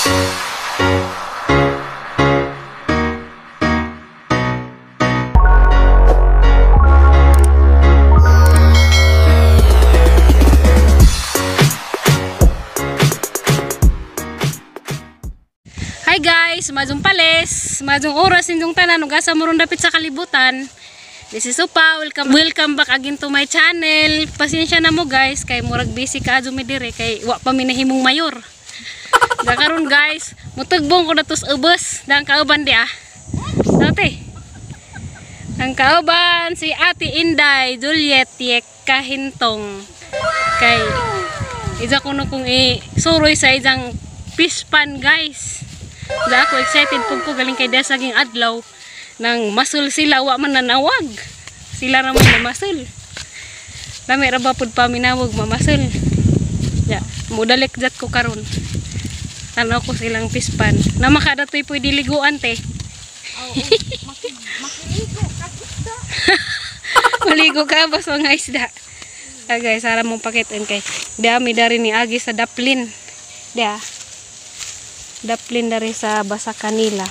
Hi guys, majong pales, majong oras inyong tanan ug asa moron dapit sa kalibutan. This is Upa, welcome back again to my channel. Pasensya na mo guys kay murag busy ka adto mi dire kay wa pa mi nahimong mayor. Karon guys, mutugbong ko na tos ubos dang kauban di ah. Dati. Ang kauban si Ate Inday, Juliet Yek Kahintong. Kay ija kuno kung suroy sa ijang fish pan guys. Da ako excited pug ko galing kay dasaging adlaw nang masul sila wa man nanawag. Sila ra man masul. Lami ra ba pud paminawog mamasul. Ya, mudalik jat ko karon. Tanaw ko silang pispan. Na makadatoy pwede liguan te. Makiligo ka isda. Maligo ka ba sa nga isda? Guys, ara mong pakitin kay dami dari ni agi sa daplin. Dia. Daplin dari sa basa kanila.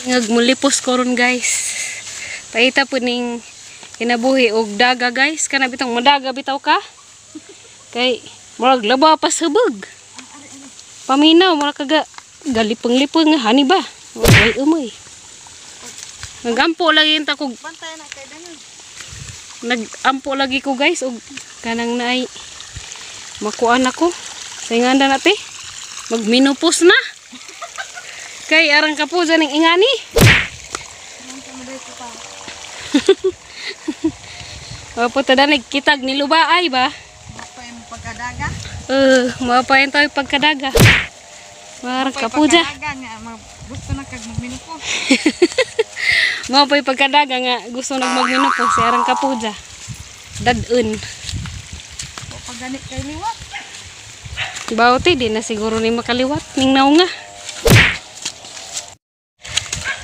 Ngagmulipos koron guys. Paita po ning kinabuhi og daga guys. Kana bitang madaga bitaw ka. Kay murag laba pa subog. Paminaw murag kaga galipong-lipong nga hani ba. Uy umoy. Nagampo lagi ta kog bantay na kay dayon. Nagampo lagi ko guys og kanang naay makuan ako sa inganda nate magminupos na kay arang kapo dyan ng ingani. Wapo tada nagkitag ni lubaay ba mapayin pagkadaga mapayin tayo pagkadaga arang kapo dyan gusto na kag magminupos mapayin pagkadaga nga gusto nag magminupos arang kapo dyan dadun ganit kay liwat. Bawti di na siguro ni makaliwat ning naunga.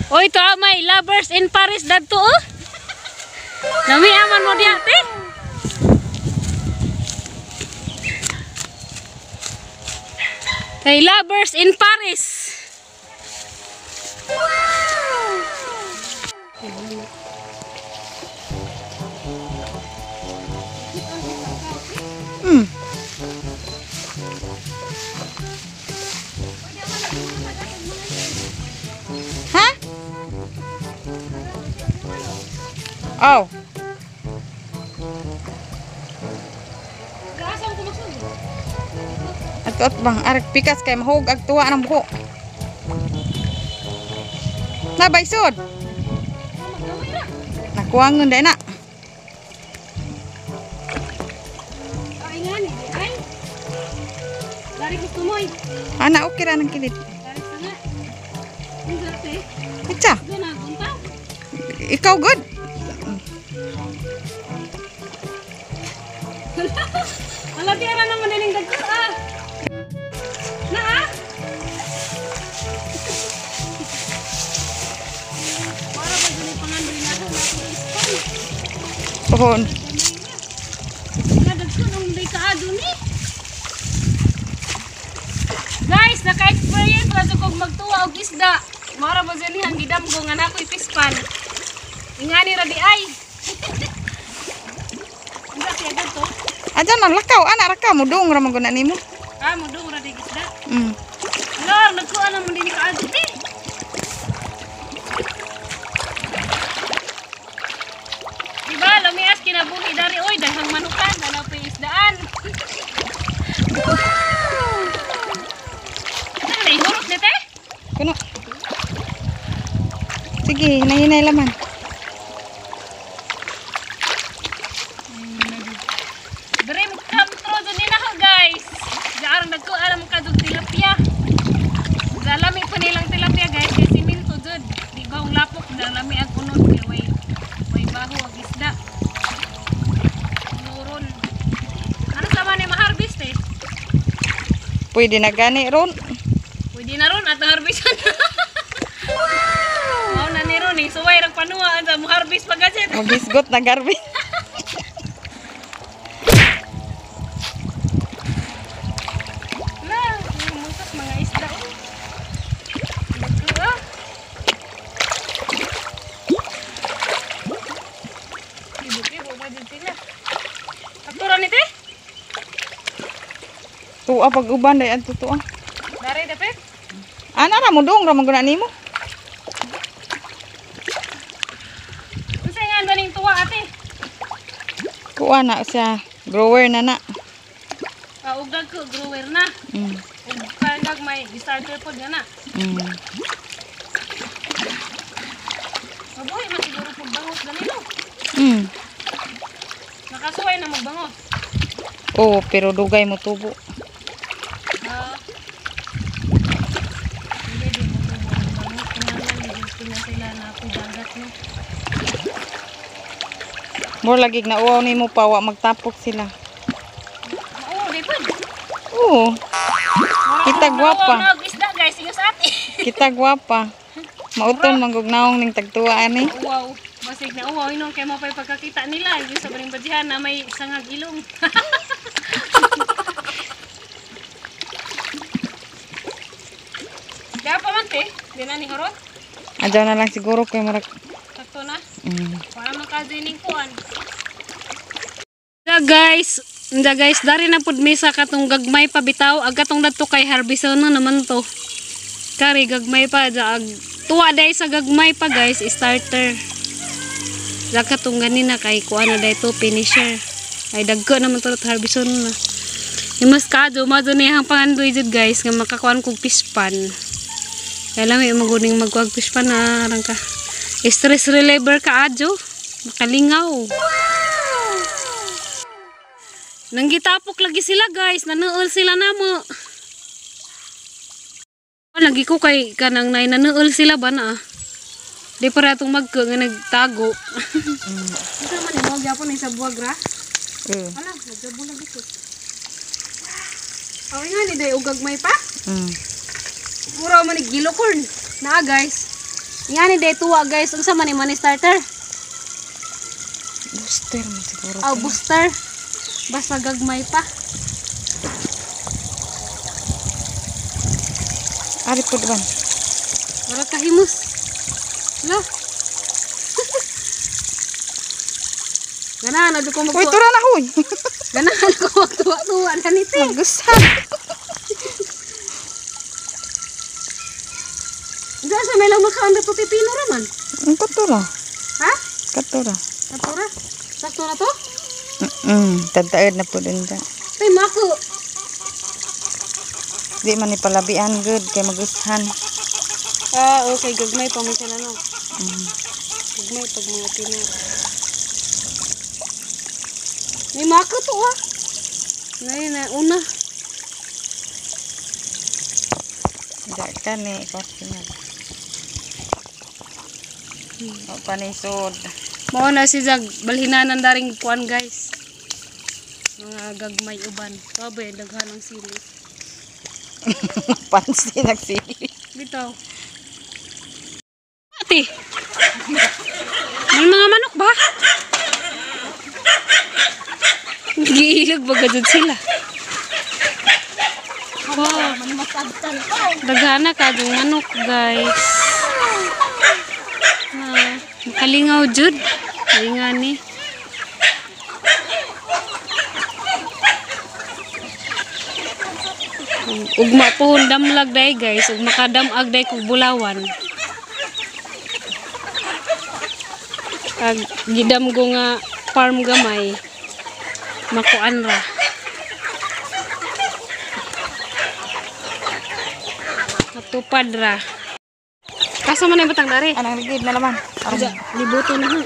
Oy to may lovers in Paris dadto oh. Nami aman mo diha te. Kay lovers in Paris. Hah? Oh. At bang arek pikas kay mahog ag tuwa ng buko. Na baysod. Nakuangon dai na. Anak okay ra nang kilid. Ica. Ikaw good. Ala di ara nang madaling dagko ah. Na ah. Para ba dili pangandoy na do na ispan. Pohon. Dagko nang day kaado ni. Guys, naka-experience ra jud kog magtuwa og isda. Mara ba jani ang gidamgo nga nakoy pispan. Ingani ra di ay. Anda siya dito. Aja man lakaw ana rakaw mudung ra man guna nimo. Ah, mudung ra di isda. Lor, nagkuan man dinhi ka adto di. Diba, lumias kinabuhi dari oy daghang manukan ana pa isdaan. Ihurot nete? Kuno. Sige, nahinay laman. Dream come true dun din ako guys. Diarang nagkualam ka dun tilapia. Dalami pa nilang tilapia guys. Kasi siminto dun. Di ba ang lapok. Dalami ang unod. May baho ang isda. Nuron. Ano sama ni ma-harvest eh? Pwede na gani ron. Pwede na ron at na-harvestan. Wow na ni ron eh. Suway rang panuwaan sa mo-harvest pag-asit. Mag-isgot na garbage. ni te? Tuwa pag uban day adto tuwa. Dari dapat? Ana ra mo dong ra mo guna nimo. Unsay nga ganing tuwa ate? Kuha na siya. Grower na na. Ugdag ko grower na. Ug kagag may starter pod na. Mabuhay man siguro pag bangos ganito. Nakasuway na magbangos. Oo, pero dugay mo tubo. Hindi din mo tubo ang bangos. Kinalan, gusto na sila na pudagat no. More lagi na uwaw nimo pa wa magtapok sila. Oo, di pa. Oo. Kita gwapa. Isda guys, inyo sa ate. Kita gwapa. Mauton manggugnaong ning tagtuwa ani. Wow, basig na uwaw inong kay mapay pagkakita nila yung sa baring badyahan na may sangag ilong. Kaya pa man te, di na ni horot. Adyaw na lang siguro kay marag. Sakto na. Para makazining kuan. Guys, dari na pud misa katong gagmay pa bitaw, ag katong dadto kay harveston na naman to. Kari gagmay pa ag tuwa day sa gagmay pa guys, starter. Ag katong ganina kay kuan na day to finisher. Ay dagko naman to harveston na. Imas kado mado ni hang pangandoy jud guys nga makakuan kog pispan. Kaya lang may maguning magkuag pispan na arang ka. Stress reliever ka adyo. Makalingaw. Nanggitapok lagi sila guys, nanuol sila namo. Lagi ko kay kanang nay nanuol sila ba na. Di para atong magko nga nagtago. Ito man ni mo gyapon sa buwag ra. Ala, nagabo lagi ko. Aw nga ni day ugagmay pa? Puro man ni gilocorn. Na guys. Nga ni day tuwa guys, unsa man ni starter? Booster man siguro. Booster. Basta gagmay pa. Ari po diban. Wala kahimus. Lo. Ganahan na ko magtuwa. Uy, tura na huy. Ganahan ko magtuwa-tuwa na nito. Magusan. Diyan sa may lang makaanda to pipino raman. Ang katura. Ha? Katura. Katura? Sakto na to? Tagtaed na po din ka. Tay mako. Di man ipalabian good kay magusan. Okay, gagmay pa man sila no. Gagmay pag mga tina. May mako to ah. Ngayon na una. Daka ni kopi na. O panisod. Mao na si Jag balhinanan daring kuan guys. Mga gagmay uban. Kabay daghan ng sili. Pansi nagsili. Bitaw. Ate. May mga manok ba? Giilog ba gadud sila? Wow. Daghana ka yung manok guys. Makalingaw jud. Kalinga ni. Ugma pohon damlag day guys. Ug makadamag day kog bulawan. Kag gidam ko nga farm gamay. Makuan ra. Natupad ra. Kasa man ay batang dari? Anang ligid na naman. Aja, libuto na ha.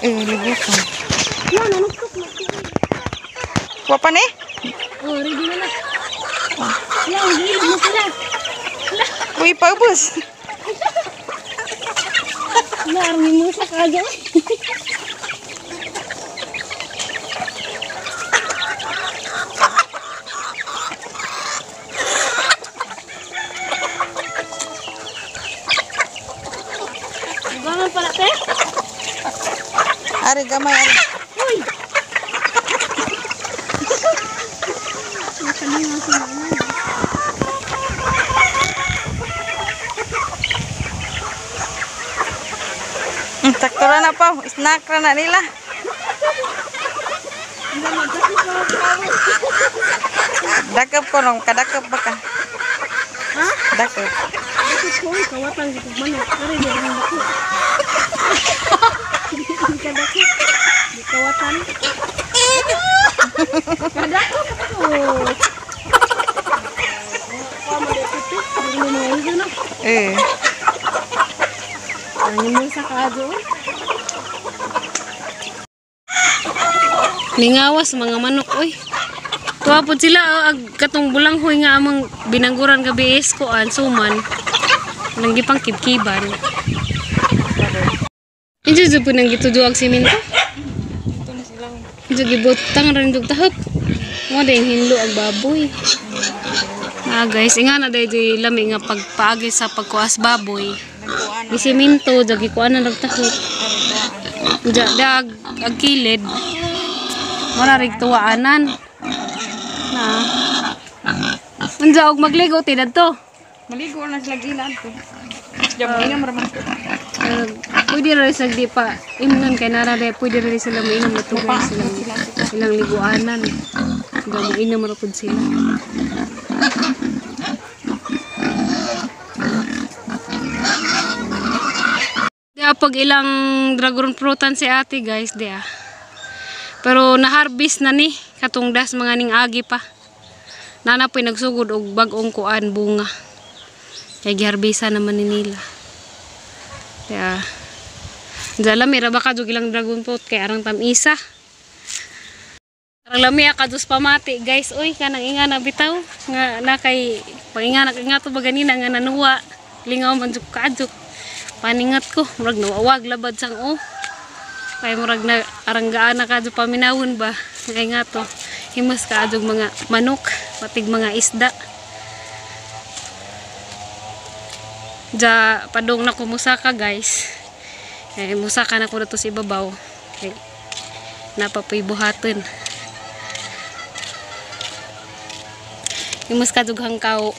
Libuton. Yan, nanuktok na. Wapa ni? Oh, ready na na. Yan, gilid mo sila. Uy, paubos. Narmi mo sa kaga. Bangon pala, te? Ari gamay ari. Uy! Nakalingaw sila na. Sakto ra na pa. Snack ra na nila. Hindi mo Dakap ko nung kadakap ba ka? Ha? Dakap. Ito ko, kawatan dito manok. Kari di ang dako. Hindi ka dako. Di kawatan. Kadako ko. Kamo dito ito. Hindi mo mga ito na. Ang mo sa kaado. Lingawas mga manok oy. Tuwapod sila ag katong bulanghoy nga amang binangguran gabi is ko an suman. Nang gipang kibkiban. Injo po nang gitudo ang simento. Ito na sila. Injo gibutang rin dug tahop. Mo day hinlo ang baboy. Guys, inga na day di lami nga pagpaagi sa pagkuas baboy. Nagkuan. Di simento jagi kuan na tahop. Dag ag kilid. Wala rig tuwaanan. Na. Unsa og magligo tidad to? Maligo na sila gilan ko. Diyan mo inam raman. Pwede rin sa di pa imnon kay narare pwede rin sila mainom na tubig silang liguanan. Diyan mo inom ra pud sila. Diya pag ilang dragon fruitan si ate guys diya. Pero na-harvest na ni katong das mga ning agi pa. Nana po'y nagsugod og bag-ong kuan bunga. Kay giharbisa naman ni nila. Kaya lami ra baka jud ilang dragon fruit kay arang tamisa. Arang lami akados pamati guys. Oy kanang inga na bitaw nga na kay panginga nga to ba ganina nga nanuwa. Lingaw man jud kadjuk. Paningat ko murag nawawag labad sang kay murag na aranggaan na kadto paminawon ba kay nga to himas kaadog mga manok patig mga isda ja padong na ko musaka guys musaka na ko na to sa ibabaw kay napapoy buhaton himas kaadog hangkaw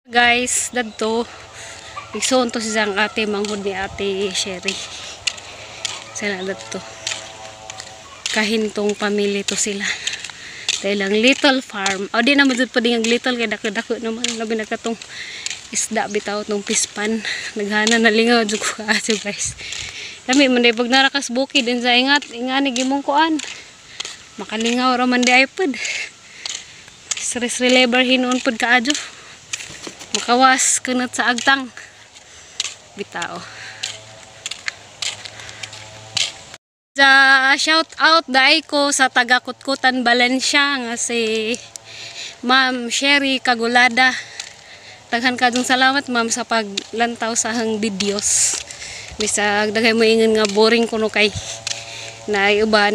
guys dadto igsoon to siyang ate manghud ni ate Sherry. Sila to. Kahintong pamilya to sila. Dahil ang little farm. O di naman dito pa din ang little. Kaya dako-dako naman. Labi nagkatong isda bitaw tong pispan. Naghana na lingaw. Diyog ko aso guys. Kami man day pag narakas bukid. Din sa ingat. Ingani gimong kuan. Makalingaw raman di iPod. Stress reliever hinoon pod ka adyo. Makawas kunat sa agtang. Bitaw. Shout out dai ko sa taga Kutkutan Valencia nga si Ma'am Sherry Kagulada. Daghan kadong salamat ma'am sa paglantaw sa hang videos. Bisag daghay mo ingon nga boring kuno kay na uban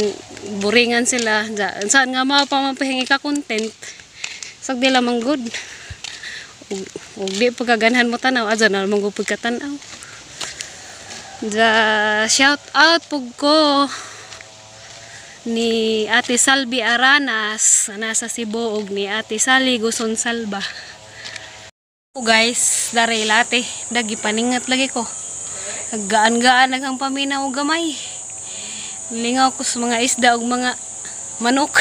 boringan sila. Saan nga mao pa mapahingi ka content. Sag di lamang good. Ug di pagkaganhan mo tanaw adto na lamang gud pagkatanaw. Shout out pug ko ni Ate Salvi Aranas nasa Cebu og ni Ate Sally Guson Salba. Guys, dari late dagi paningat lagi ko. Gaan-gaan nagang paminaw og gamay. Lingaw ko sa mga isda og mga manok.